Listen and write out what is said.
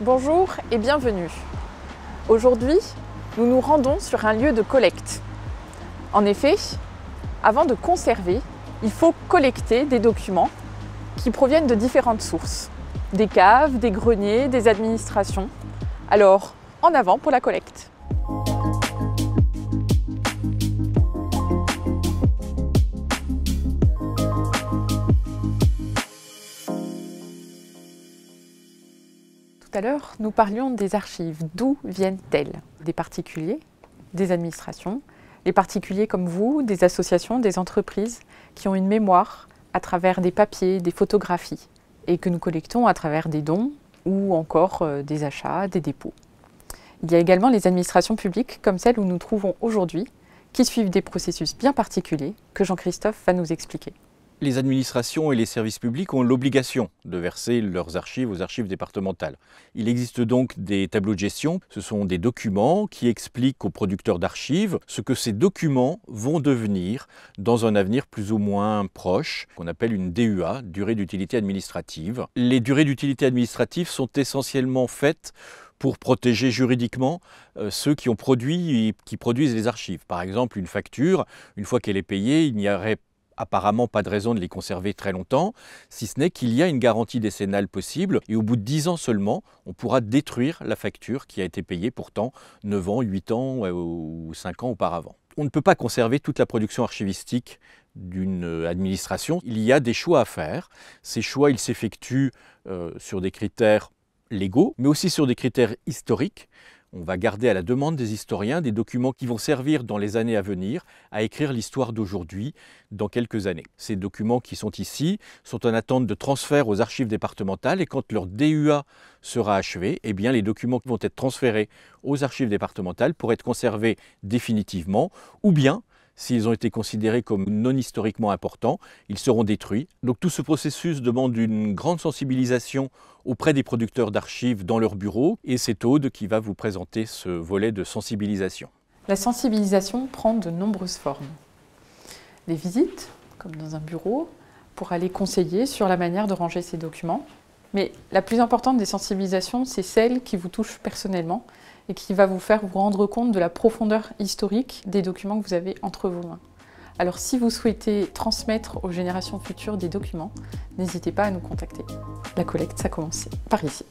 Bonjour et bienvenue. Aujourd'hui, nous nous rendons sur un lieu de collecte. En effet, avant de conserver, il faut collecter des documents qui proviennent de différentes sources. Des caves, des greniers, des administrations. Alors, en avant pour la collecte. Tout à l'heure, nous parlions des archives. D'où viennent-elles? Des particuliers, des administrations, les particuliers comme vous, des associations, des entreprises qui ont une mémoire à travers des papiers, des photographies et que nous collectons à travers des dons ou encore des achats, des dépôts. Il y a également les administrations publiques comme celles où nous trouvons aujourd'hui qui suivent des processus bien particuliers que Jean-Christophe va nous expliquer. Les administrations et les services publics ont l'obligation de verser leurs archives aux archives départementales. Il existe donc des tableaux de gestion. Ce sont des documents qui expliquent aux producteurs d'archives ce que ces documents vont devenir dans un avenir plus ou moins proche, qu'on appelle une DUA, durée d'utilité administrative. Les durées d'utilité administrative sont essentiellement faites pour protéger juridiquement ceux qui ont produit et qui produisent les archives. Par exemple, une facture, une fois qu'elle est payée, il n'y aurait apparemment pas de raison de les conserver très longtemps, si ce n'est qu'il y a une garantie décennale possible et au bout de 10 ans seulement, on pourra détruire la facture qui a été payée pourtant 9 ans, 8 ans ou 5 ans auparavant. On ne peut pas conserver toute la production archivistique d'une administration. Il y a des choix à faire. Ces choix, ils s'effectuent sur des critères légaux, mais aussi sur des critères historiques. On va garder à la demande des historiens des documents qui vont servir dans les années à venir à écrire l'histoire d'aujourd'hui dans quelques années. Ces documents qui sont ici sont en attente de transfert aux archives départementales et quand leur DUA sera achevée, eh bien les documents vont être transférés aux archives départementales pour être conservés définitivement ou bien s'ils ont été considérés comme non historiquement importants, ils seront détruits. Donc tout ce processus demande une grande sensibilisation auprès des producteurs d'archives dans leurs bureaux et c'est Aude qui va vous présenter ce volet de sensibilisation. La sensibilisation prend de nombreuses formes. Les visites, comme dans un bureau, pour aller conseiller sur la manière de ranger ces documents. Mais la plus importante des sensibilisations, c'est celle qui vous touche personnellement et qui va vous faire vous rendre compte de la profondeur historique des documents que vous avez entre vos mains. Alors si vous souhaitez transmettre aux générations futures des documents, n'hésitez pas à nous contacter. La collecte, ça commence par ici.